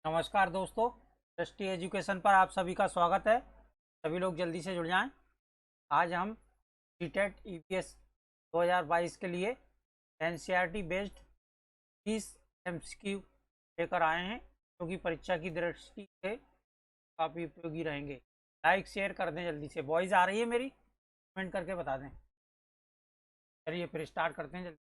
नमस्कार दोस्तों, दृष्टि एजुकेशन पर आप सभी का स्वागत है। सभी लोग जल्दी से जुड़ जाएं। आज हम सीटेट ईपीएस 2022 के लिए एनसीईआरटी बेस्ड 30 एमसीक्यू लेकर आए हैं, जो कि परीक्षा की दृष्टि से काफ़ी उपयोगी रहेंगे। लाइक शेयर कर दें जल्दी से। वॉइस आ रही है मेरी? कमेंट करके बता दें। चलिए फिर स्टार्ट करते हैं जल्दी।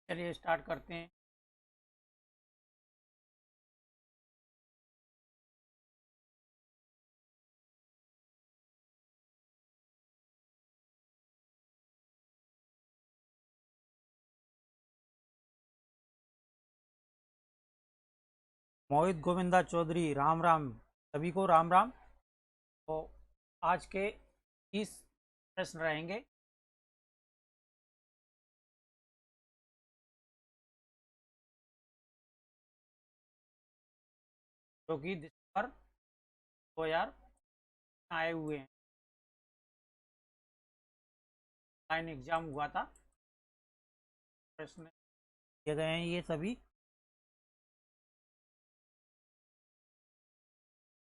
चलिए स्टार्ट करते हैं। मोहित गोविंदा चौधरी, राम राम। सभी को राम राम। तो आज के 30 प्रश्न रहेंगे। जो कि दिसंबर 2000 आए हुए हैं। लाइन एग्जाम हुआ था। प्रश्न दिए गए हैं ये सभी।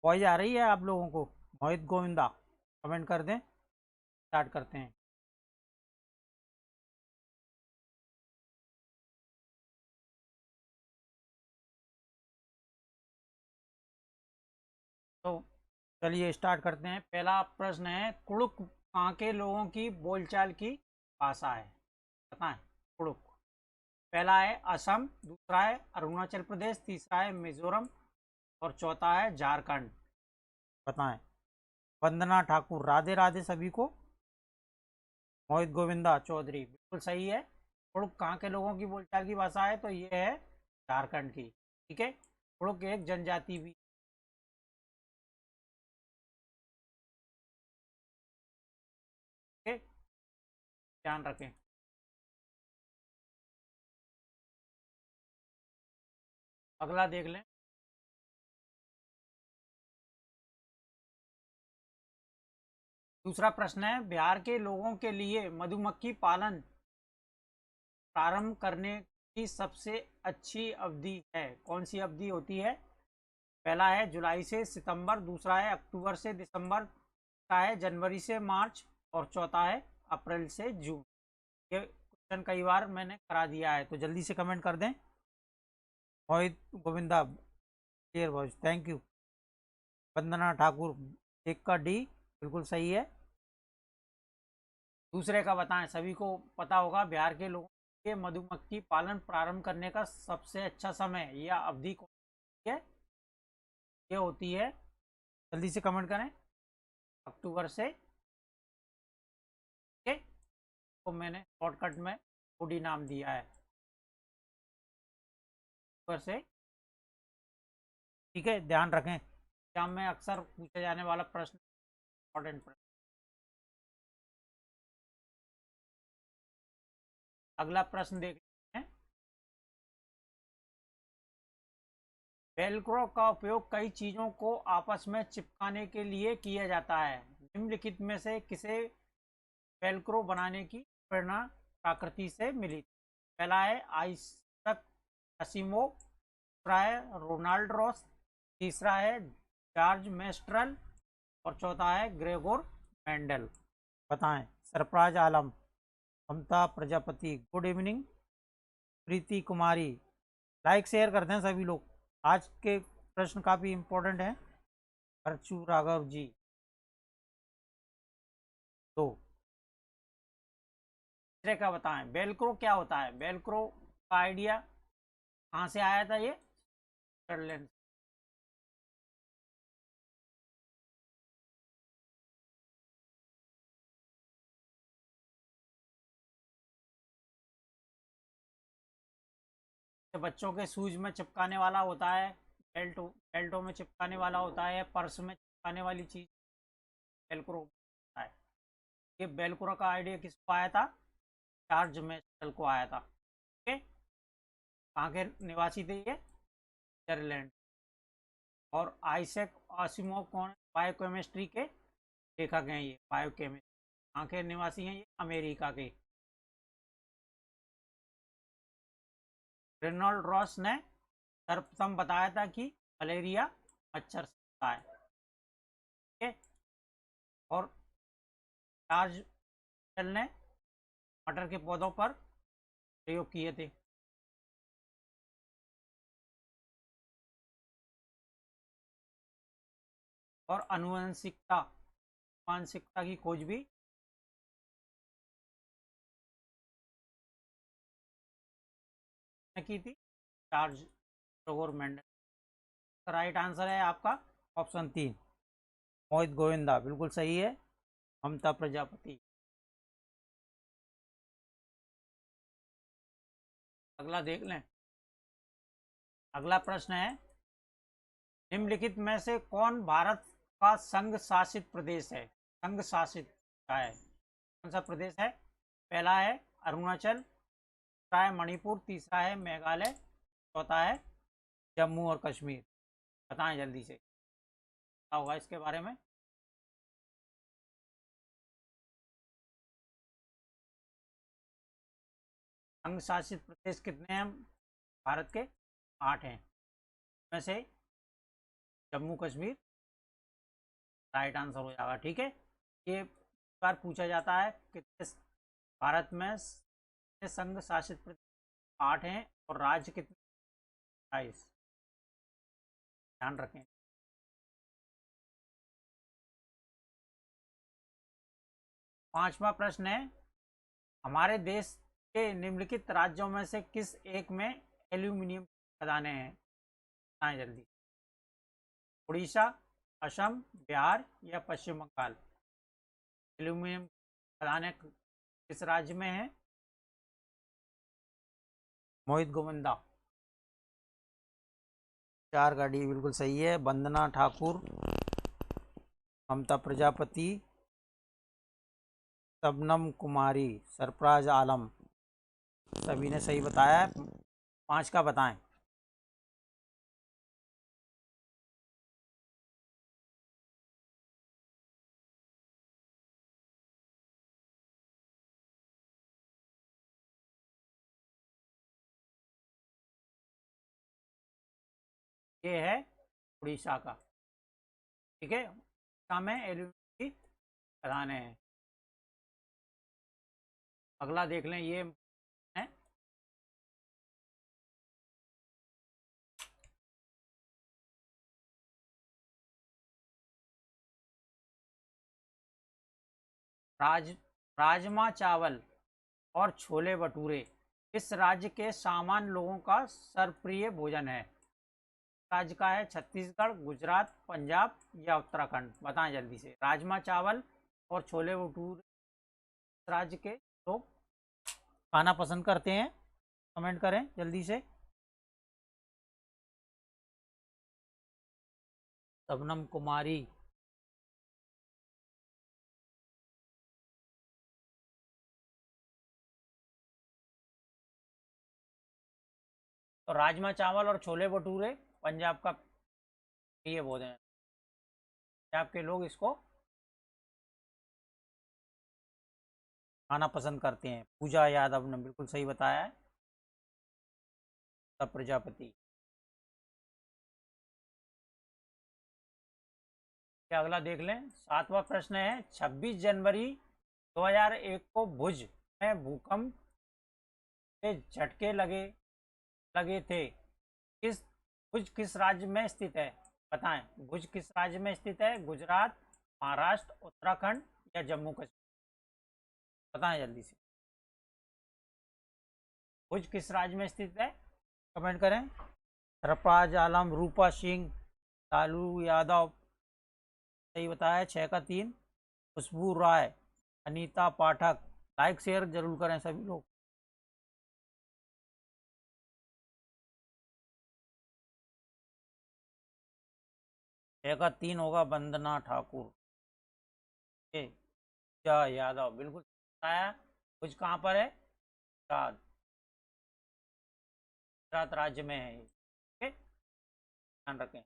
वॉइस आ रही है आप लोगों को? मोहित गोविंदा कमेंट कर दें। स्टार्ट करते हैं। तो चलिए स्टार्ट करते हैं। पहला प्रश्न है, कुड़ुक कहाँ के लोगों की बोलचाल की भाषा है? बताएं। कुड़ुक। पहला है असम, दूसरा है अरुणाचल प्रदेश, तीसरा है मिजोरम और चौथा है झारखंड। बताएं। वंदना ठाकुर, राधे राधे सभी को। मोहित गोविंदा चौधरी बिल्कुल सही है। कुड़ुक कहाँ के लोगों की बोलचाल की भाषा है? तो ये है झारखंड की। ठीक है। कुड़ुक एक जनजाति भी। ठीक है, ध्यान रखें। अगला देख लें। दूसरा प्रश्न है, बिहार के लोगों के लिए मधुमक्खी पालन प्रारंभ करने की सबसे अच्छी अवधि है? कौन सी अवधि होती है? पहला है जुलाई से सितंबर, दूसरा है अक्टूबर से दिसंबर, तीसरा है जनवरी से मार्च और चौथा है अप्रैल से जून। ये क्वेश्चन कई बार मैंने करा दिया है, तो जल्दी से कमेंट कर दें। Mohit Govinda clear voice, thank you. Vandana Thakur, एक का डी बिल्कुल सही है। दूसरे का बताएं। सभी को पता होगा बिहार के लोगों के मधुमक्खी पालन प्रारंभ करने का सबसे अच्छा समय या अवधि कौन सी है? ये होती है, जल्दी से कमेंट करें, अक्टूबर से। ठीक है, तो मैंने शॉर्टकट में ओडी नाम दिया है, अक्टूबर से। ठीक है, ध्यान रखें, एग्जाम में अक्सर पूछे जाने वाला प्रश्न, इंपॉर्टेंट प्रश्न। अगला प्रश्न देख लेते हैं। वेलक्रो का उपयोग कई चीजों को आपस में चिपकाने के लिए किया जाता है। निम्नलिखित में से किसे वेलक्रो बनाने की प्रेरणा प्रकृति से मिली? पहला है आइजक असीमोव, दूसरा है रोनाल्ड रॉस, तीसरा है जॉर्ज मेस्ट्रल और चौथा है ग्रेगोर मेंडल। बताएं। सरफराज आलम, ममता प्रजापति, गुड इवनिंग, प्रीति कुमारी। लाइक शेयर कर दें सभी लोग। आज के प्रश्न काफी इंपॉर्टेंट हैं। अर्चू राघव जी, दो। तीसरे का बताएं, वेलक्रो क्या होता है? वेलक्रो का आइडिया कहाँ से आया था? ये स्विट्जरलैंड। से बच्चों के शूज में चिपकाने वाला होता है, बेल्टों में चिपकाने वाला होता है, पर्स में चिपकाने वाली चीज वेलक्रो होता है। ये वेलक्रो का आइडिया किसको आया था? जॉर्ज मैस्टल को आया था। ओके, कहाँ के निवासी थे ये? स्विट्जरलैंड। और आइजैक आसिमोव कौन? बायोकेमिस्ट्री के लेखक हैं ये, बायोकेमिस्ट। कहाँ के निवासी हैं ये? अमेरिका के। रेनॉल्ड रॉस ने सर्वप्रथम बताया था कि मलेरिया मच्छर से होता है। ठीक है। और जॉर्ज मिशेल ने मटर के पौधों पर प्रयोग किए थे। और आनुवंशिकता की खोज भी की थी जॉर्ज टोगोर मेंडल। राइट आंसर है आपका ऑप्शन 3, मोहित गोविंदा, बिल्कुल सही है। ममता प्रजापति। अगला देख लें। अगला प्रश्न है, निम्नलिखित में से कौन भारत का संघ शासित प्रदेश है? संघ शासित का है, कौन सा प्रदेश है? पहला है अरुणाचल, दूसरा है मणिपुर, तीसरा है मेघालय, चौथा है जम्मू और कश्मीर। बताएं जल्दी से, क्या होगा इसके बारे में? संघ शासित प्रदेश कितने हैं भारत के? 8 हैं। में से जम्मू कश्मीर राइट आंसर हो जाएगा। ठीक है, ये बार पूछा जाता है कितने भारत में संघ शासित प्रदेश? 8 हैं। और राज्य कितने? 28। ध्यान रखें। पांचवा प्रश्न है, हमारे देश के निम्नलिखित राज्यों में से किस एक में एल्यूमिनियम खदानें हैं? बताएं जल्दी। उड़ीसा, असम, बिहार या पश्चिम बंगाल? एल्यूमिनियम खदानें किस राज्य में है? मोहित गोविंदा। 4 गाड़ी बिल्कुल सही है। वंदना ठाकुर, ममता प्रजापति, शबनम कुमारी, सरफराज आलम, सभी ने सही बताया है। 5 का बताएं। ये है उड़ीसा का। ठीक है, उड़ीसा में एल्यूमिनियम की खदानें हैं। अगला देख लें, ये है राज राजमा चावल और छोले भटूरे इस राज्य के सामान्य लोगों का सर्वप्रिय भोजन है? राज्य का है छत्तीसगढ़, गुजरात, पंजाब या उत्तराखंड? बताएं जल्दी से। राजमा चावल और छोले भटूरे राज्य के लोग खाना पसंद करते हैं? कमेंट करें जल्दी से। शबनम कुमारी। तो राजमा चावल और छोले भटूरे पंजाब का प्रिय भोजन है। पंजाब के लोग इसको खाना पसंद करते हैं। पूजा यादव ने बिल्कुल सही बताया है। तब प्रजापति। क्या अगला देख लें। 7वां प्रश्न है, 26 जनवरी 2001 को भुज में भूकंप के झटके लगे लगे थे। किस भुज किस राज्य में स्थित है? बताएं, भुज किस राज्य में स्थित है? गुजरात, महाराष्ट्र, उत्तराखंड या जम्मू कश्मीर? बताएं जल्दी से। भुज किस राज्य में स्थित है? कमेंट करें। सरफराज आलम, रूपा सिंह, लालू यादव, सही बताया 6 का 3। खुशबू राय, अनीता पाठक। लाइक शेयर जरूर करें सभी लोग। 6 का 3 होगा वंदना ठाकुर। पूजा यादव बिल्कुल बताया। कुछ कहाँ पर है? गुजरात, गुजरात राज्य में है। ठीक है, ध्यान रखें।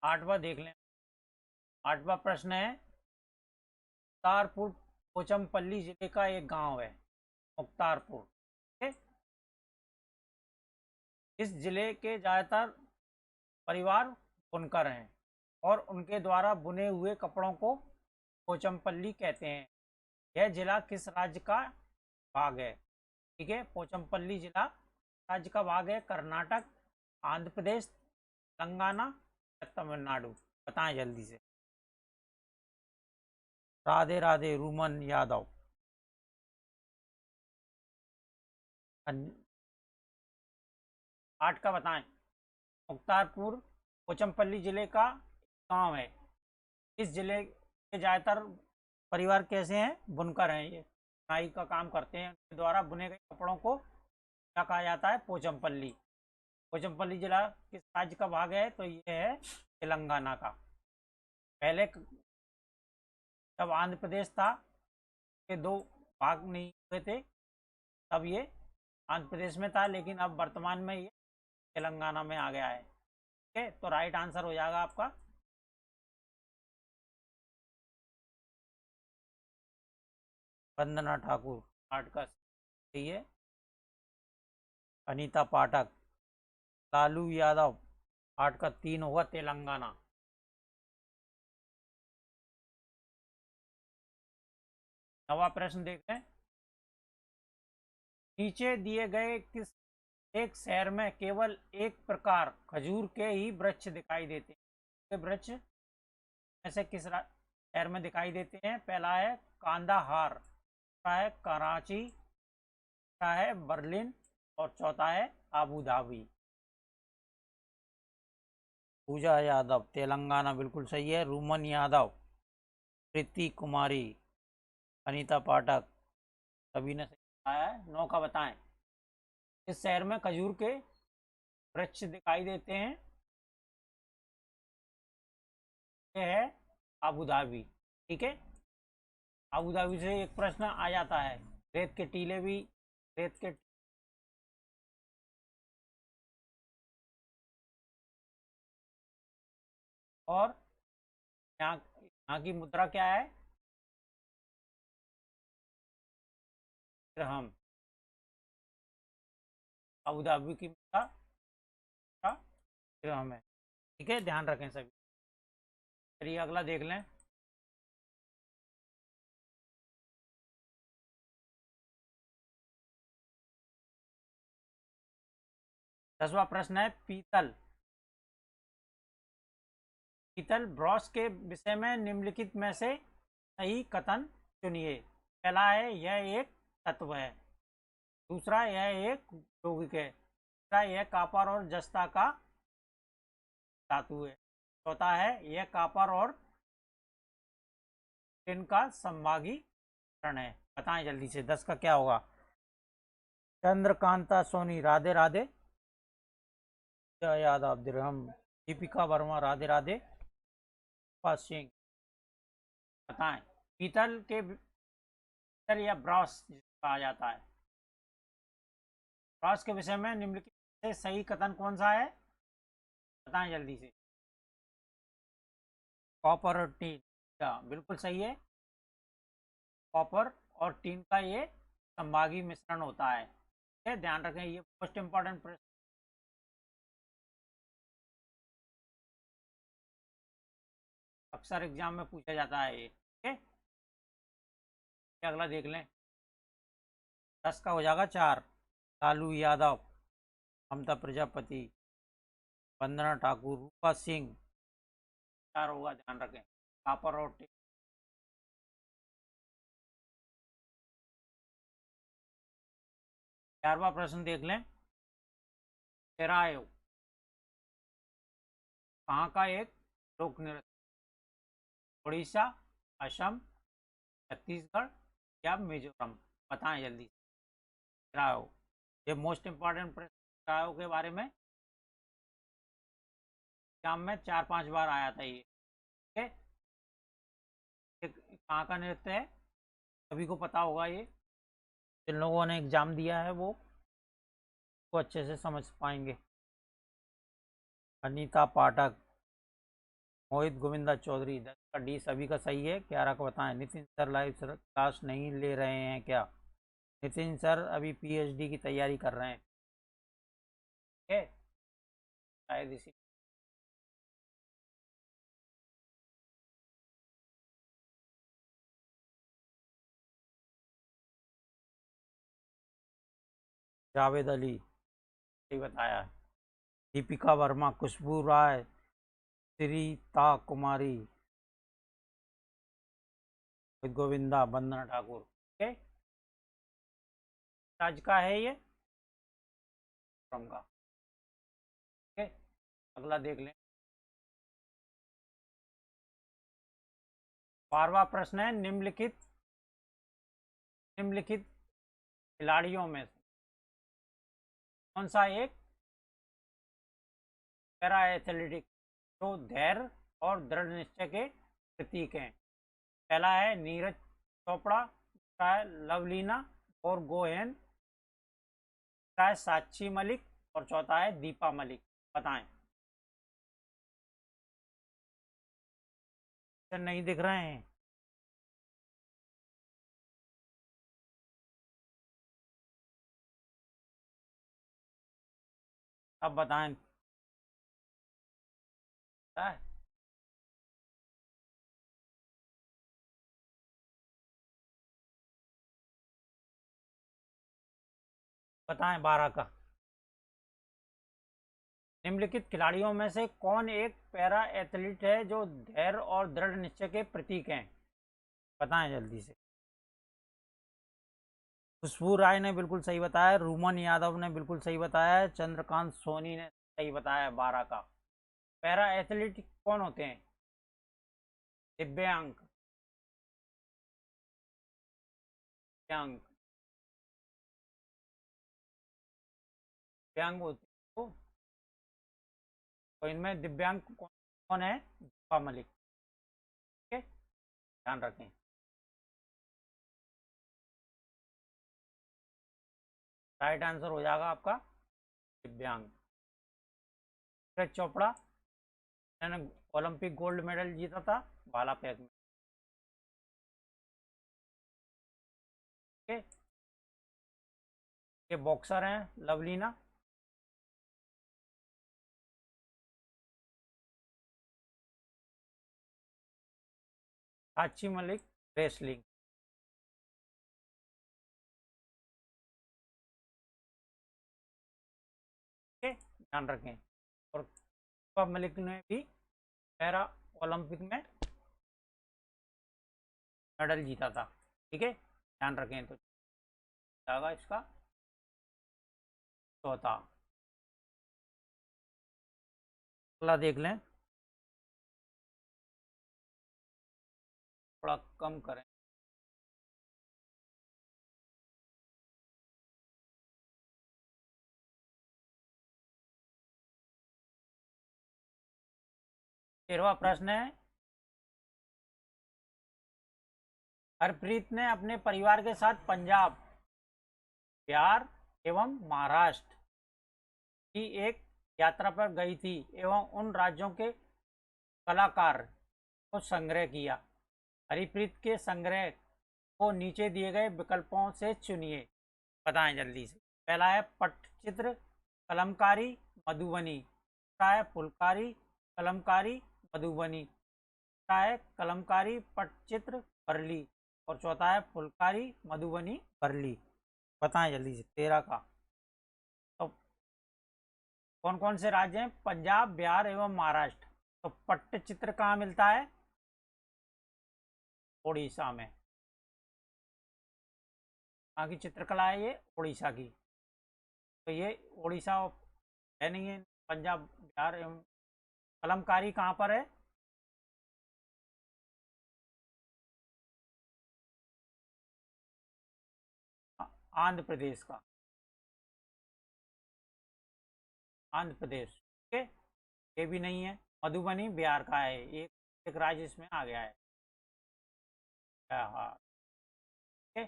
आठवां देख लें। आठवां प्रश्न है, मुख्तारपुर पोचमपल्ली जिले का एक गांव है। मुख्तारपुर, ठीक है? इस जिले के ज्यादातर परिवार बुनकर हैं और उनके द्वारा बुने हुए कपड़ों को पोचमपल्ली कहते हैं। यह जिला किस राज्य का भाग है? ठीक है, पोचमपल्ली जिला राज्य का भाग है। कर्नाटक, आंध्र प्रदेश, तेलंगाना या तमिलनाडु? बताएं जल्दी से। राधे राधे रूमन यादव। आठ का बताएं। मुख्तारपुर पोचमपल्ली जिले का गांव है। इस जिले के ज्यादातर परिवार कैसे हैं? बुनकर हैं। ये बुनाई का काम करते हैं। उनके द्वारा बुने गए कपड़ों को क्या कहा जाता है? पोचमपल्ली। पोचमपल्ली जिला किस राज्य का भाग है? तो ये है तेलंगाना का। पहले जब आंध्र प्रदेश था के दो भाग नहीं हुए थे, तब ये आंध्र प्रदेश में था, लेकिन अब वर्तमान में ये तेलंगाना में आ गया है। ठीक है, तो राइट आंसर हो जाएगा आपका वंदना ठाकुर। आठ का सही है। अनीता पाठक। लालू यादव। आठ का तीन होगा तेलंगाना। नवा प्रश्न देखते हैं। नीचे दिए गए किस एक शहर में केवल एक प्रकार खजूर के ही वृक्ष दिखाई देते हैं? वृक्ष ऐसे किस शहर में दिखाई देते हैं? पहला है कांदाहार, दूसरा है कराची, तीसरा है बर्लिन और चौथा है आबू धाबी। पूजा यादव तेलंगाना बिल्कुल सही है। रूमन यादव, प्रीति कुमारी, अनीता पाठक, सभी ने सही बताया है। नौ का बताएं। इस शहर में खजूर के वृक्ष दिखाई देते हैं? ये है आबू धाबी। ठीक है, आबू धाबी से एक प्रश्न आ जाता है। रेत के टीले भी, रेत के और यहाँ की मुद्रा क्या है? दिरहम। अबू धाबी की मुद्रा दिरहम है। ठीक है, ध्यान रखें सभी। चलिए अगला देख लें। 10वां प्रश्न है, पीतल पीतल ब्रॉस के विषय में निम्नलिखित में से सही कथन चुनिए। पहला है यह एक तत्व है, दूसरा यह एक यौगिक है, तीसरा यह कापर और जस्ता का धातु है, चौथा है यह कापर और टिन का संभागी करण है। बताएं जल्दी से, 10 का क्या होगा? चंद्रकांता सोनी राधे राधे। जय यादव दिरहम। दीपिका वर्मा राधे राधे। सिंह। बताएं। पीतल के पीतल या ब्रॉस कहा जाता है, ब्रॉस के विषय में निम्नलिखित से सही कथन कौन सा है? बताएं जल्दी से। कॉपर और टीन, बिल्कुल सही है। कॉपर और टीन का ये संभागी मिश्रण होता है। ठीक है, ध्यान रखें, ये मोस्ट इंपॉर्टेंट प्रश्न अक्सर एग्जाम में पूछा जाता है ये। ठीक है, अगला देख लें। 10 का हो जाएगा 4। लालू यादव, ममता प्रजापति, वंदना ठाकुर, रूपा सिंह। 4 होगा, ध्यान रखें। कॉपर और टीन। 11वां प्रश्न देख लें। तेरायो कहाँ का एक लोक नृत्य? उड़ीसा, असम, छत्तीसगढ़ या मिजोरम? बताएं जल्दी। तेरायो, ये मोस्ट इंपॉर्टेंट प्रश्न तेरायो के बारे में एग्जाम में 4-5 बार आया था ये। ठीक है, कहाँ का नृत्य है सभी को पता होगा, ये जिन लोगों ने एग्जाम दिया है वो अच्छे से समझ पाएंगे। अनीता पाठक, मोहित गोविंदा चौधरी, 10 का डी सभी का सही है। 11 का बताएं। Nitin sir live sir class नहीं ले रहे हैं क्या? नितिन सर अभी पीएचडी की तैयारी कर रहे हैं। ठीक है, शायद इसी। जावेद अली, सही बताया। दीपिका वर्मा, खुशबू राय, श्रीता कुमारी, गोविंदा, वंदना ठाकुर। ठीक है, आज का है ये क्रम का। ठीक है, अगला देख लें। 12वां प्रश्न है, निम्नलिखित खिलाड़ियों में से कौन सा एक पैरा एथलेटिक जो धैर्य और दृढ़ निश्चय के प्रतीक हैं? पहला है नीरज चोपड़ा, दूसरा है लवलीना और गोहेन, तीसरा है साक्षी मलिक और चौथा है दीपा मलिक। बताएं। नहीं दिख रहे हैं? अब बताएं। बताएं 12 का। निम्नलिखित खिलाड़ियों में से कौन एक पैरा एथलीट है जो धैर्य और दृढ़ निश्चय के प्रतीक हैं? बताएं जल्दी से। खुशबू राय ने बिल्कुल सही बताया, रूमन यादव ने बिल्कुल सही बताया, चंद्रकांत सोनी ने सही बताया। 12 का। पैरा एथलीट कौन होते हैं? दिव्यांग, दिव्यांग, दिव्यांग होते हैं तो इनमें दिव्यांग कौन कौन है? दीपा मलिक। ठीक है, ध्यान रखें। राइट आंसर हो जाएगा आपका दिव्यांग। नीरज चोपड़ा ने ओलंपिक गोल्ड मेडल जीता था भाला फेंक में। ठीक है, ये बॉक्सर हैं लवलीना। साक्षी मलिक रेसलिंग। ठीक है, ध्यान रखें। और दीपा मलिक ने भी पैरा ओलंपिक में मेडल जीता था। ठीक है, ध्यान रखें। तो जाएगा इसका चौथा। अगला देख लें, थोड़ा कम करें। तेरहवां प्रश्न है, हरप्रीत ने अपने परिवार के साथ पंजाब, बिहार एवं महाराष्ट्र की एक यात्रा पर गई थी एवं उन राज्यों के कलाकार को संग्रह किया। हरिप्रीत के संग्रह को नीचे दिए गए विकल्पों से चुनिए। बताएं जल्दी से। पहला है पट्टचित्र, कलमकारी, मधुबनी। दूसरा है फुलकारी, कलमकारी, मधुबनी। तीसरा है कलमकारी, पट्टचित्र, बरली। और चौथा है फुलकारी, मधुबनी, बरली। बताएं जल्दी से। 13 का। तो कौन कौन से राज्य हैं? पंजाब, बिहार एवं महाराष्ट्र। तो पट्टचित्र कहाँ मिलता है? उड़ीसा में। कहाँ की चित्रकला है ये? उड़ीसा की। तो ये उड़ीसा है नहीं है। पंजाब, बिहार एवं कलमकारी कहाँ पर है? आंध्र प्रदेश का। आंध्र प्रदेश। ठीक है, ये भी नहीं है। मधुबनी बिहार का है, एक एक राज्य इसमें आ गया है। हाँ, ठीक है,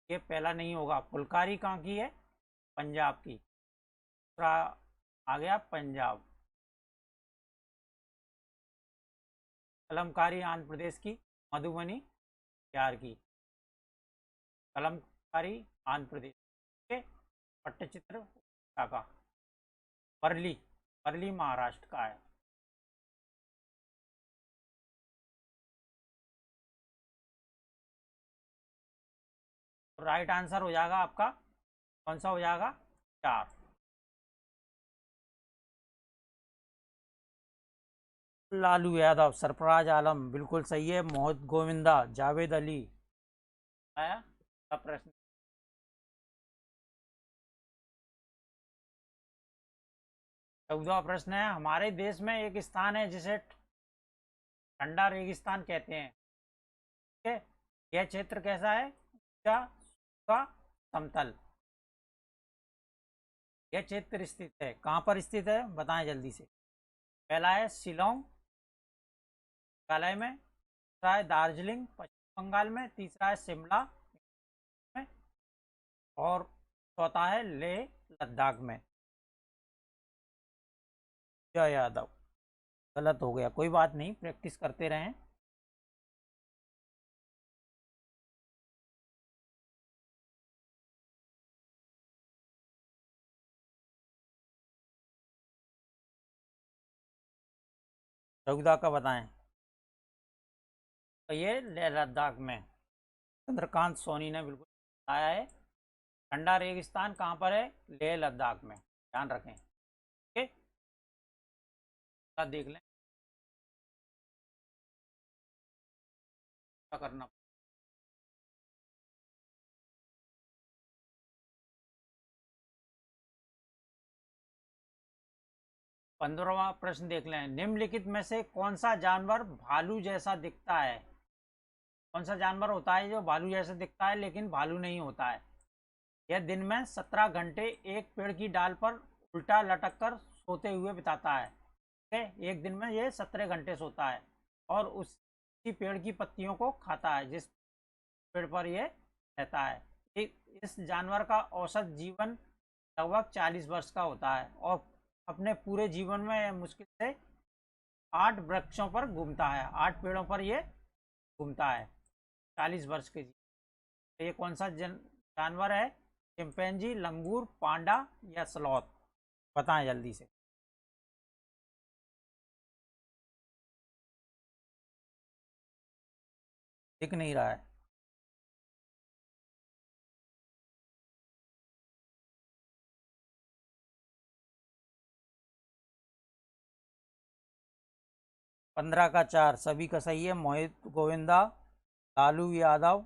ये पहला नहीं होगा। फुलकारी कहाँ की है? पंजाब की। दूसरा आ गया पंजाब। कलमकारी आंध्र प्रदेश की, मधुबनी बिहार की। कलमकारी आंध्र प्रदेश के। पट्टचित्र उड़ीसा का। वर्ली, वर्ली महाराष्ट्र का है। राइट आंसर हो जाएगा आपका, कौन सा हो जाएगा? 4। लालू यादव, सरफराज आलम बिल्कुल सही है। मोहित गोविंदा, जावेद अली। आया अब प्रश्न। 14वां प्रश्न है, हमारे देश में एक स्थान है जिसे ठंडा रेगिस्तान कहते हैं। ठीक है, यह क्षेत्र कैसा है? ऊंचा, सूखा, समतल। यह क्षेत्र स्थित है, कहाँ पर स्थित है बताएं जल्दी से। पहला है शिलोंग मेघालय में, दूसरा है दार्जिलिंग पश्चिम बंगाल में, तीसरा है शिमला में, और चौथा है लेह लद्दाख में। जय यादव, गलत हो गया, कोई बात नहीं, प्रैक्टिस करते रहें। रघुदा का बताएं। तो ये लेह लद्दाख में। चंद्रकांत सोनी ने बिल्कुल बताया है। ठंडा रेगिस्तान कहाँ पर है? लेह लद्दाख में, ध्यान रखें। ठीक है, देख लें क्या करना। 15वां प्रश्न देख लें, निम्नलिखित में से कौन सा जानवर भालू जैसा दिखता है? कौन सा जानवर होता है जो भालू जैसा दिखता है लेकिन भालू नहीं होता है? यह दिन में 17 घंटे एक पेड़ की डाल पर उल्टा लटक कर सोते हुए बिताता है। ठीक है, एक दिन में ये 17 घंटे सोता है और उसी पेड़ की पत्तियों को खाता है जिस पेड़ पर ये रहता है। इस जानवर का औसत जीवन लगभग 40 वर्ष का होता है और अपने पूरे जीवन में यह मुश्किल से 8 वृक्षों पर घूमता है, 8 पेड़ों पर ये घूमता है 40 वर्ष के जीवन। तो ये कौन सा जानवर है? चिंपैंजी, लंगूर, पांडा या स्लॉथ? बताएं जल्दी से। दिख नहीं रहा है। 15 का 4 सभी का सही है। मोहित गोविंदा, लालू यादव,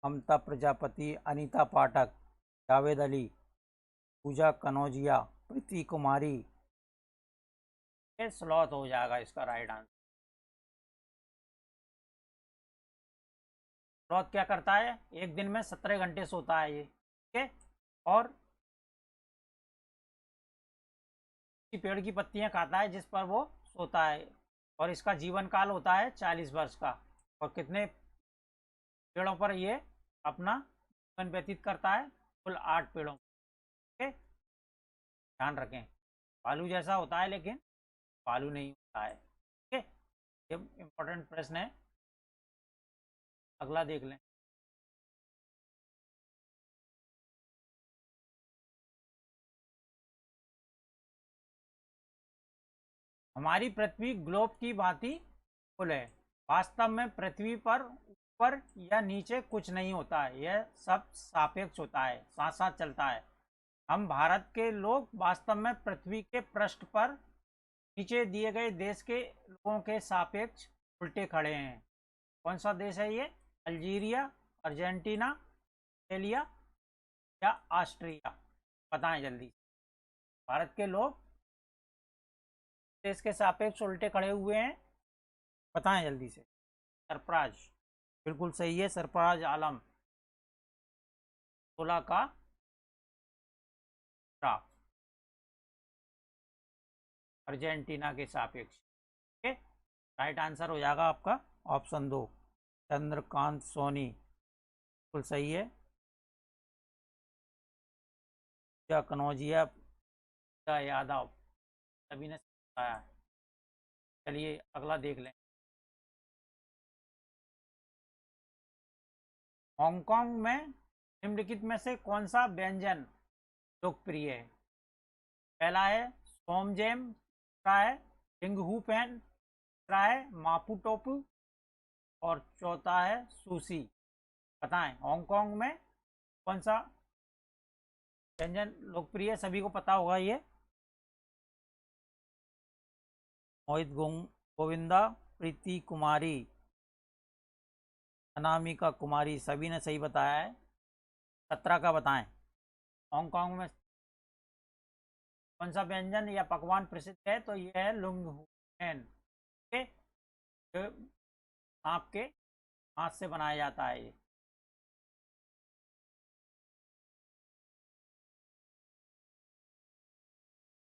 ममता प्रजापति, अनीता पाठक, जावेद अली, पूजा कनौजिया, प्रीति कुमारी। ये स्लॉथ हो जाएगा इसका राइट आंसर। स्लॉथ क्या करता है? एक दिन में 17 घंटे सोता है ये। ठीक है, और पेड़ की पत्तियां खाता है जिस पर वो सोता है, और इसका जीवन काल होता है 40 वर्ष का। और कितने पेड़ों पर ये अपना जीवन व्यतीत करता है? कुल 8 पेड़ों। ठीक है, ध्यान रखें, भालू जैसा होता है लेकिन भालू नहीं होता है। ठीक है, ये इंपॉर्टेंट प्रश्न है। अगला देख लें। हमारी पृथ्वी ग्लोब की भांति गोल है। वास्तव में पृथ्वी पर ऊपर या नीचे कुछ नहीं होता है, यह सब सापेक्ष होता है, साथ साथ चलता है। हम भारत के लोग वास्तव में पृथ्वी के पृष्ठ पर नीचे दिए गए देश के लोगों के सापेक्ष उल्टे खड़े हैं। कौन सा देश है ये? अल्जीरिया, अर्जेंटीना, ऑस्ट्रेलिया या ऑस्ट्रिया? बताएं जल्दी। भारत के लोग देश के सापेक्ष उल्टे खड़े हुए हैं, बताएं जल्दी से। सरफराज बिल्कुल सही है, सरफराज आलम। 16 का 15। अर्जेंटीना के सापेक्ष। ओके, राइट आंसर हो जाएगा आपका ऑप्शन 2, चंद्रकांत सोनी, बिल्कुल सही है। या कनौजिया, या यादव, सभी ने बताया। चलिए अगला देख लें। हांगकांग में निम्नलिखित में से कौन सा व्यंजन लोकप्रिय है? पहला है सोमजेम, दूसरा है टिंगहू पैन, तीसरा है मापू टोपू और चौथा है सुशी। बताएं हांगकांग में कौन सा व्यंजन लोकप्रिय है, सभी को पता होगा ये। मोहित गोविंदा, प्रीति कुमारी, अनामिका कुमारी, सभी ने सही बताया है। 17 का बताएं हांगकांग में कौन सा व्यंजन या पकवान प्रसिद्ध है? तो ये है लुंगहुएन। सांप के हाथ से बनाया जाता है ये।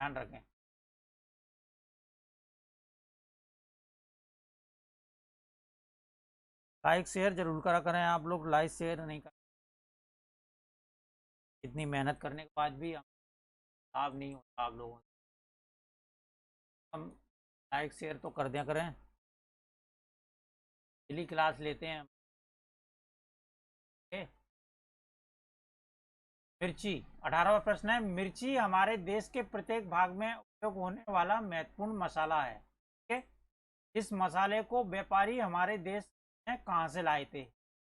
ध्यान रखें। लाइक शेयर जरूर करा करें आप लोग, लाइक शेयर नहीं कर, इतनी मेहनत करने के बाद भी हम लाभ नहीं होता आप लोगों को। हम लाइक शेयर तो कर दिया करें। डेली क्लास लेते हैं। ओके, मिर्ची, 18वां प्रश्न है, मिर्ची हमारे देश के प्रत्येक भाग में उपयोग होने वाला महत्वपूर्ण मसाला है। ओके, इस मसाले को व्यापारी हमारे देश में कहाँ से लाए थे?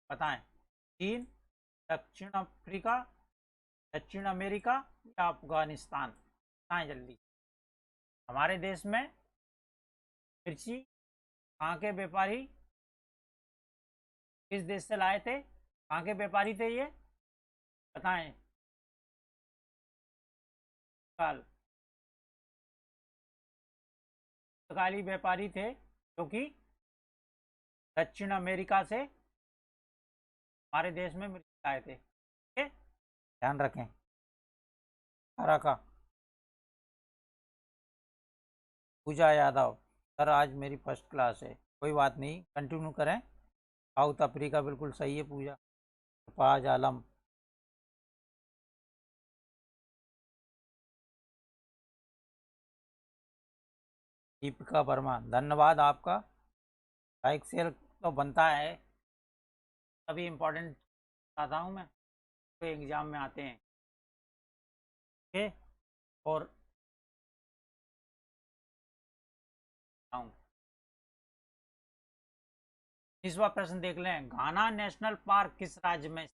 बताएं, चीन, दक्षिण अफ्रीका, दक्षिण अमेरिका या अफगानिस्तान? बताएं जल्दी। हमारे देश में मिर्ची कहाँ के व्यापारी किस देश से लाए थे? कहाँ के व्यापारी थे ये? बताएं। काल पुर्तगाली व्यापारी थे जो कि दक्षिण अमेरिका से हमारे देश में मिर्ची लाए थे। ठीक है, ध्यान रखें। हरा का पूजा यादव, सर आज मेरी फर्स्ट क्लास है, कोई बात नहीं, कंटिन्यू करें। साउथ अफ्रीका बिल्कुल सही है पूजा। फाज आलम, दीपिका वर्मा, धन्यवाद आपका। लाइक शेयर तो बनता है, तभी इम्पोर्टेंट बताता हूँ मैं, तो एग्जाम में आते हैं। ओके, और 20वां प्रश्न देख लें। घाना नेशनल पार्क किस राज्य में?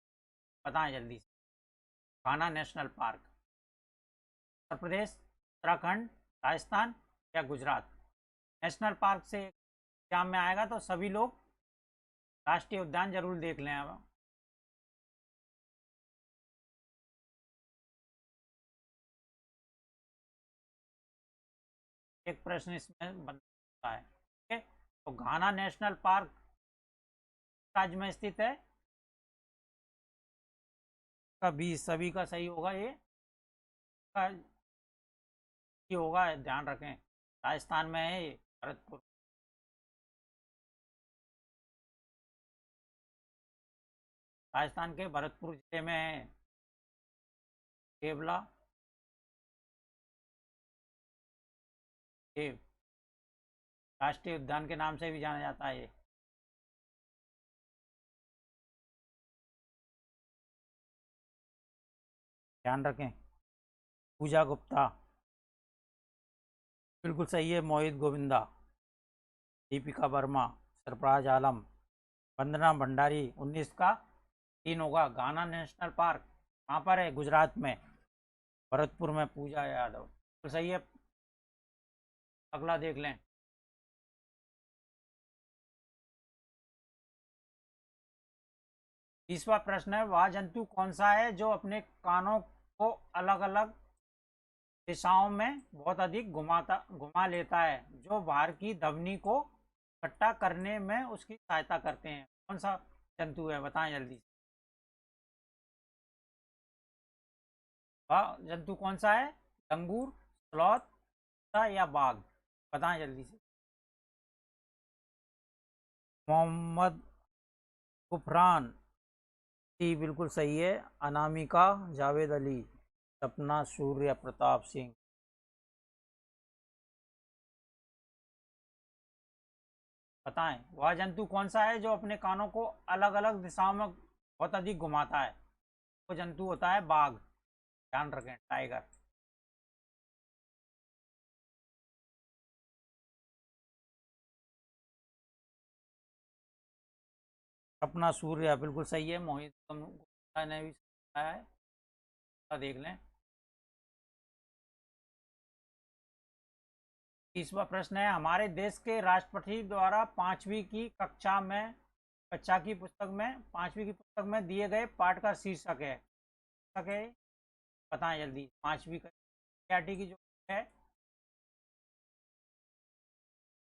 बताएं जल्दी से। घाना नेशनल पार्क उत्तर प्रदेश, उत्तराखंड, राजस्थान या गुजरात? नेशनल पार्क से एग्जाम में आएगा तो सभी लोग राष्ट्रीय उद्यान जरूर देख लें। अब एक प्रश्न इसमें बनता है। ठीक है, तो घाना नेशनल पार्क राज्य में स्थित है? कभी सभी का सही होगा ये, ये होगा, ध्यान रखें। राजस्थान में है ये, भरतपुर। राजस्थान के भरतपुर जिले में है केवला देव, राष्ट्रीय उद्यान के नाम से भी जाना जाता है ये। ध्यान रखें। पूजा गुप्ता, बिल्कुल सही है। मोहित गोविंदा, दीपिका वर्मा, सरफराज आलम, वंदना भंडारी, 19 का 3 होगा। घाना नेशनल पार्क कहाँ पर है? गुजरात में, भरतपुर में। पूजा यादव तो सही है। अगला देख लें। 20वां प्रश्न है, वह जंतु कौन सा है जो अपने कानों को अलग अलग दिशाओं में बहुत अधिक घुमा लेता है, जो बाहर की ध्वनि को इकट्ठा करने में उसकी सहायता करते हैं? कौन सा जंतु है? बताएं जल्दी। वह जंतु कौन सा है? लंगूर, स्लॉथ, चीता या बाघ? बताएं जल्दी से। मोहम्मद गुफरान, जी बिल्कुल सही है। अनामिका, जावेद अली, सपना, सूर्य प्रताप सिंह। बताएं वह जंतु कौन सा है जो अपने कानों को अलग अलग दिशाओं में बहुत अधिक घुमाता है? वो जंतु होता है बाघ। ध्यान रखें, टाइगर। अपना सूर्य बिल्कुल सही है। मोहित गुप्ता ने भी बताया है। देख लें। 30वां प्रश्न है, हमारे देश के राष्ट्रपति द्वारा पांचवी की पुस्तक में दिए गए पाठ का शीर्षक है। बताएं जल्दी। पांचवी का की जो है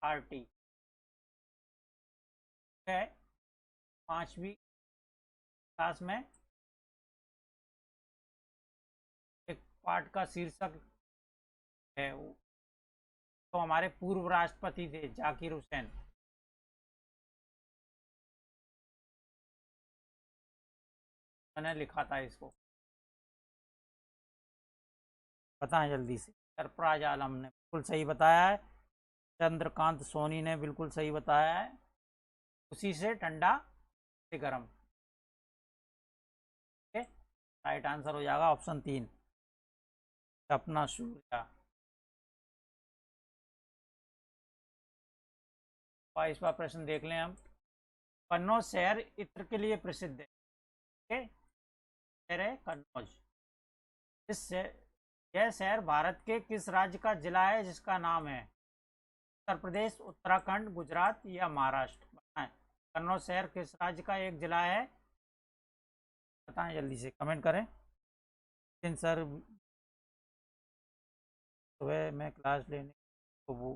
आरटी है। पांचवी क्लास में एक पाठ का शीर्षक है वो, तो हमारे पूर्व राष्ट्रपति थे जाकिर हुसैन। मैंने लिखा था इसको। बताएं जल्दी से। सरफराज आलम ने बिल्कुल सही बताया है। चंद्रकांत सोनी ने बिल्कुल सही बताया है। उसी से ठंडा से गर्म। राइट आंसर हो जाएगा ऑप्शन 3, सपना सूर्या। 22वां प्रश्न देख लें हम। कन्नौज शहर इत्र के लिए प्रसिद्ध है। शहर है कन्नौज। यह शहर भारत के किस राज्य का जिला है जिसका नाम है? उत्तर प्रदेश, उत्तराखंड, गुजरात या महाराष्ट्र? बताएं। कन्नौज शहर किस राज्य का एक जिला है? बताएं जल्दी से, कमेंट करें। दिन सर सुबह मैं क्लास लेने तो वो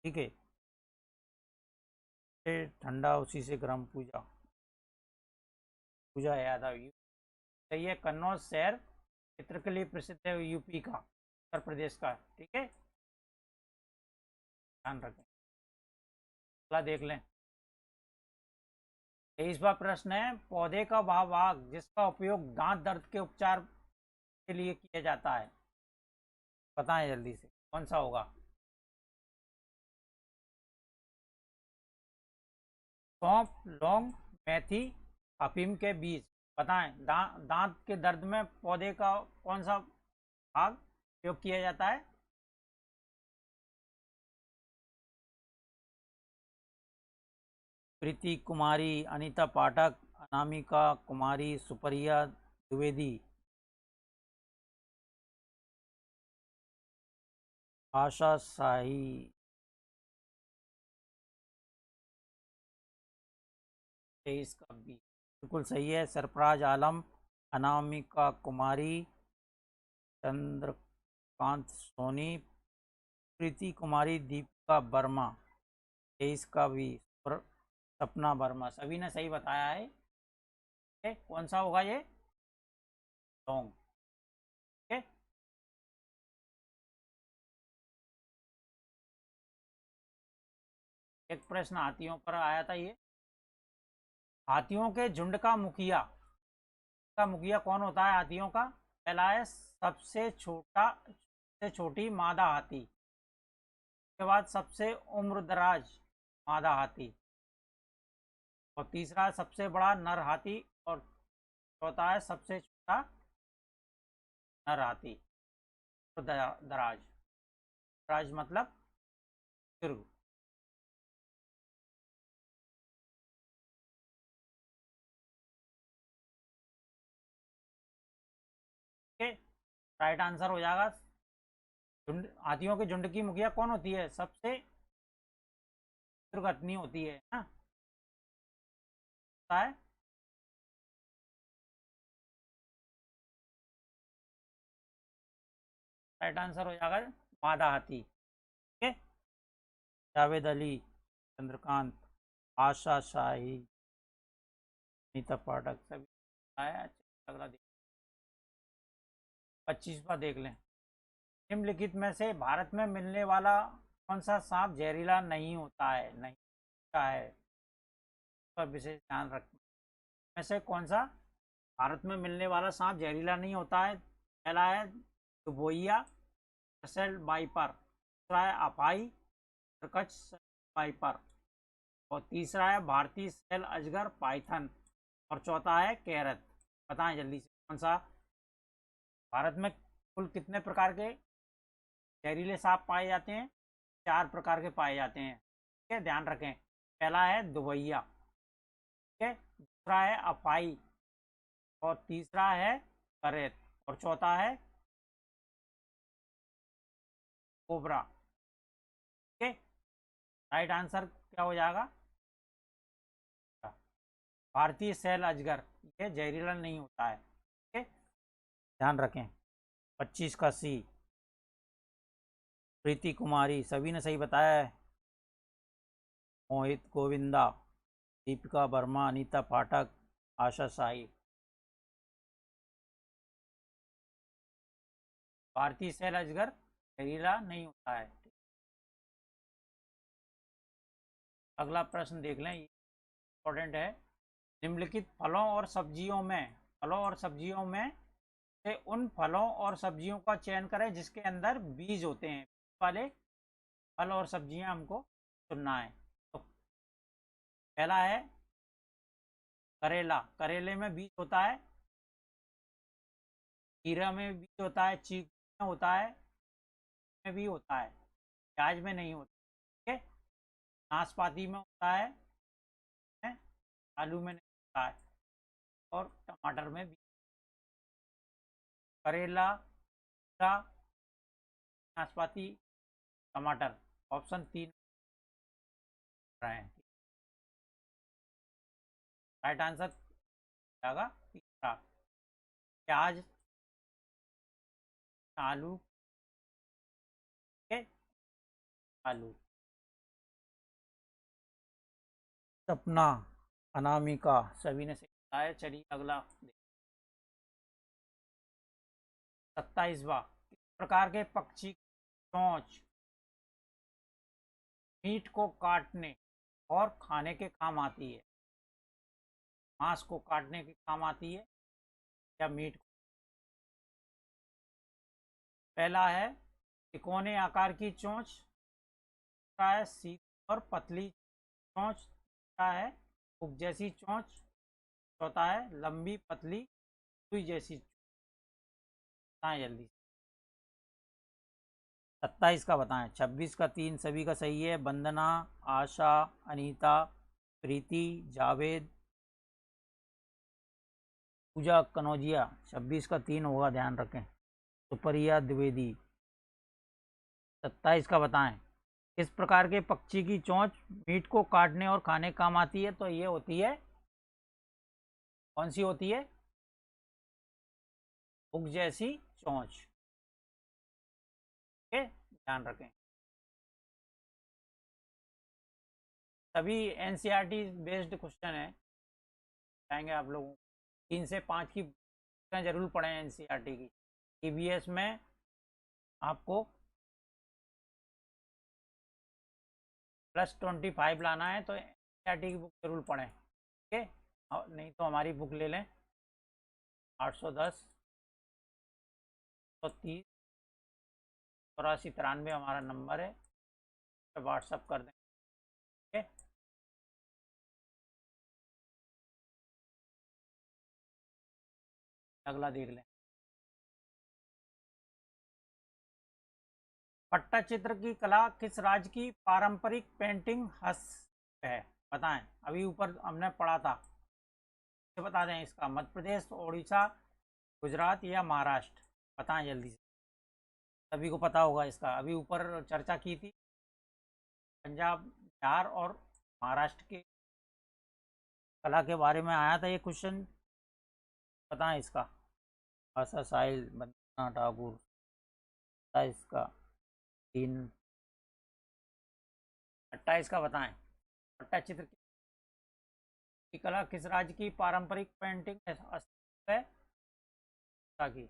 ठीक है। ठंडा उसी से गर्म। पूजा पूजा याद आई। सही है। कन्नौज शहर चित्र के लिए प्रसिद्ध है, यूपी का, उत्तर प्रदेश का। ठीक है, ध्यान रखें। अगला देख लें। 23वां प्रश्न है, पौधे का वह भाग जिसका उपयोग दांत दर्द के उपचार के लिए किया जाता है? बताएं जल्दी से, कौन सा होगा? सौंफ, लौंग, मेथी, अफीम के बीज? बताएं। दांत के दर्द में पौधे का कौन सा भाग उपयोग किया जाता है? प्रीति कुमारी, अनीता पाठक, अनामिका कुमारी, सुप्रिया द्विवेदी, आशा शाही। 23 का बी बिल्कुल सही है। सरफराज आलम, अनामिका कुमारी, चंद्रकांत सोनी, प्रीति कुमारी, दीपिका वर्मा। 23 का भी सपना वर्मा। सभी ने सही बताया है। कौन सा होगा ये? लौंग। ठीक है। एक प्रश्न हाथियों पर आया था ये। हाथियों के झुंड का मुखिया कौन होता है हाथियों का? पहला है सबसे छोटी मादा हाथी। उसके बाद सबसे उम्रदराज मादा हाथी। और तीसरा सबसे बड़ा नर हाथी। और चौथा है सबसे छोटा नर हाथी। तो दराज, दराज मतलब दीर्घ। ठीक है, राइट आंसर हो जाएगा। झुंड, हाथियों के झुंड की मुखिया कौन होती है? सबसे दुर्घटनी होती है ना, पता है। राइट आंसर हो जाएगा मादा हाथी। ठीक है। जावेद अली, चंद्रकांत, आशा शाही, नीता पाठक सभी आया। अगला देख, 25वां देख लें। निम्नलिखित में से भारत में मिलने वाला कौन सा सांप जहरीला नहीं होता है? नहीं होता है, पर विशेष ध्यान रखना। में से कौन सा भारत में मिलने वाला सांप जहरीला नहीं होता है? पहला है दुबोइया सेल वाइपर, दूसरा है अपाई कर्कच वाइपर, और तीसरा है भारतीय सेल अजगर पाइथन, और चौथा है कैरत। बताएं जल्दी से कौन सा। भारत में कुल कितने प्रकार के जहरीले सांप पाए जाते हैं? 4 प्रकार के पाए जाते हैं, ठीक है, ध्यान रखें। पहला है दुबैया, ठीक है, दूसरा है अपाई, और तीसरा है करेत, और चौथा है कोबरा, ठीक है। राइट आंसर क्या हो जाएगा? भारतीय सेल अजगर, ये जहरीला नहीं होता है, ठीक है, ध्यान रखें। 25 का सी। प्रीति कुमारी, सभी ने सही बताया है। मोहित गोविंदा, दीपिका वर्मा, अनीता पाठक, आशा शाही। भारतीय सेल अजगर जहरीला नहीं होता है। अगला प्रश्न देख लें, इंपॉर्टेंट है। निम्नलिखित फलों और सब्जियों में से उन फलों और सब्जियों का चयन करें जिसके अंदर बीज होते हैं। बीज वाले फल और सब्जियां हमको चुनना है। तो पहला है करेला, करेले में बीज होता है। खीरा में बीज होता है, चीकू में होता है, में भी होता है, प्याज में नहीं होता, ठीक है। नाशपाती में होता है, आलू में नहीं होता है, और टमाटर में भी। करेला, खीरा, नाशपाती, टमाटर, ऑप्शन 3 रहे हैं। राइट आंसर जाएगा तीसरा, प्याज, आलू, के आलू। सपना, अनामिका, सभी ने सही बताया। चलिए अगला 27वां, किस प्रकार के पक्षी की चोंच मीट को काटने और खाने के काम आती है? मांस को काटने के काम आती है या मीट को? पहला है तिकोने आकार की चोंच, दूसरा है सीधी और पतली चोंच, तीसरा है हुक जैसी चोंच, चौथा है लंबी पतली सुई जैसी। बताएं जल्दी। 27 का बताएं। 26 का 3 सभी का सही है। वंदना, आशा, अनीता, प्रीति, जावेद, पूजा कनौजिया। 26 का 3 होगा, ध्यान रखें। सुप्रिया द्विवेदी। 27 का बताएं। इस प्रकार के पक्षी की चोंच मीट को काटने और खाने काम आती है? तो ये होती है, कौन सी होती है? हुक जैसी चोंच, ठीक है, ध्यान रखें। सभी एनसीईआरटी बेस्ड क्वेश्चन है, चाहेंगे आप लोगों 3 से 5 की जरूर पढ़ें एनसीईआरटी की। ईवीएस में आपको +25 लाना है तो एनसीईआरटी की बुक जरूर पढ़ें, ठीक है। नहीं तो हमारी बुक ले लें, 810 130 8493 हमारा नंबर है, व्हाट्सअप कर दें, ठीक है। अगला देख लें। पट्टचित्र की कला किस राज्य की पारंपरिक पेंटिंग हस्त है? बताएं। अभी ऊपर हमने पढ़ा था, बता दें इसका। मध्य प्रदेश, उड़ीसा, गुजरात या महाराष्ट्र? बताएं जल्दी से, सभी को पता होगा इसका। अभी ऊपर चर्चा की थी, पंजाब, बिहार और महाराष्ट्र के कला के बारे में आया था ये क्वेश्चन। बताएं इसका। आशा साहिल, वंदना ठाकुर। इसका 3। 28 का बताएं। पट्टचित्र की कला किस राज्य की पारंपरिक पेंटिंग है? की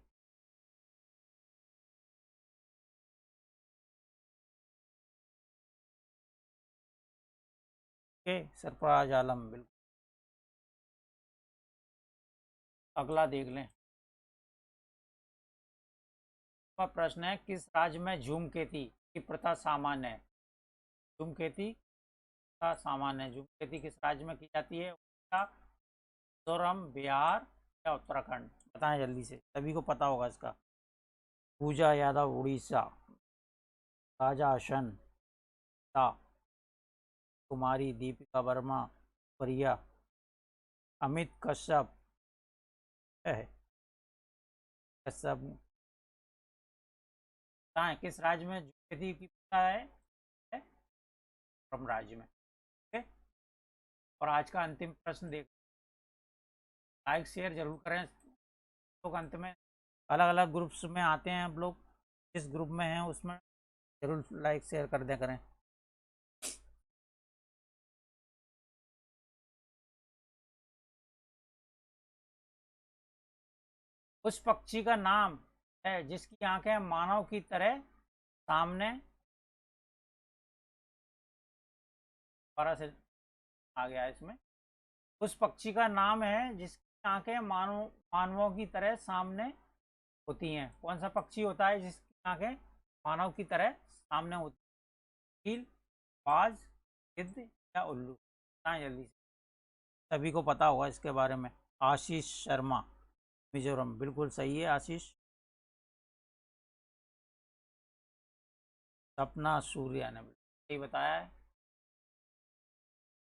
ओके, सरफराज आलम बिल्कुल। अगला देख लें। प्रश्न है, किस राज्य में धूमकेती की प्रथा सामान्य है? धूमकेती का सामान्य है। धूमकेती किस राज्य में की जाती है? उड़ीसा, मिजोरम, बिहार या उत्तराखंड? बताएं जल्दी से, सभी को पता होगा इसका। पूजा यादव उड़ीसा, राजा हसन ता, कुमारी दीपिका वर्मा कोरिया, अमित कश्यप कश्यप। बताएं किस राज्य में धूमकेती की प्रथा है? राज्य में। ओके, और आज का अंतिम प्रश्न देख, लाइक शेयर जरूर करें लोग। अंत में अलग अलग ग्रुप्स में आते हैं आप लोग, जिस ग्रुप में हैं उसमें जरूर लाइक शेयर कर दिया करें। उस पक्षी का नाम है जिसकी आंखें मानव की तरह सामने, दोबारा से आ गया इसमें। उस पक्षी का नाम है जिसकी आंखें मानवों की तरह सामने होती हैं। कौन सा पक्षी होता है जिसकी आंखें मानव की तरह सामने होती हैं? चील, बाज, गिद्ध या उल्लू? बताएं जल्दी से, सभी को पता होगा इसके बारे में। आशीष शर्मा, मिजोरम, बिल्कुल सही है आशीष। सपना सूर्या ने सही बताया है।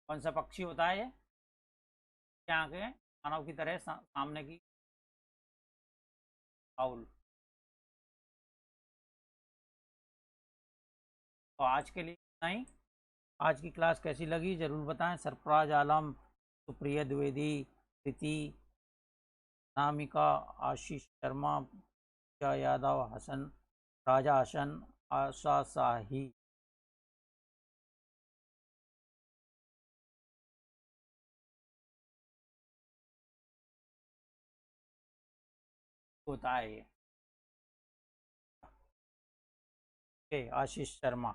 कौन सा पक्षी होता है ये? क्या आंखें मानव की तरह सामने की? आउल। तो आज के लिए इतना ही। आज की क्लास कैसी लगी जरूर बताएं। सरफराज आलम, सुप्रिया द्विवेदी, प्रीति, नामिका, आशीष शर्मा, पूजा यादव, हसन, राजा हसन, आशा शाही होता है ये। आशीष शर्मा।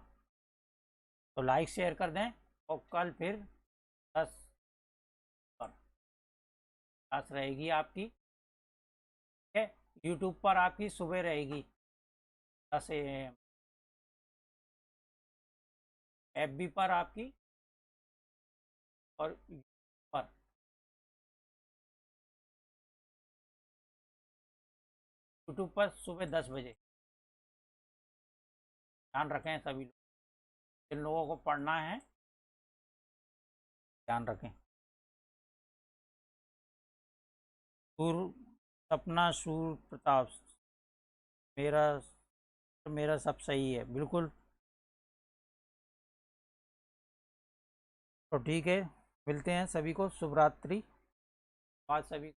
तो लाइक शेयर कर दें, और कल फिर 10 पर क्लास रहेगी आपकी। ठीक है, यूट्यूब पर आपकी सुबह रहेगी 10 AM, FB पर आपकी, और पर यूट्यूब पर सुबह 10 बजे। ध्यान रखें सभी लोग, जिन लोगों को पढ़ना है ध्यान रखें। सूर, सपना सूर प्रताप, मेरा मेरा सब सही है बिल्कुल। तो ठीक है, मिलते हैं, सभी को शुभ रात्रि। आज सभी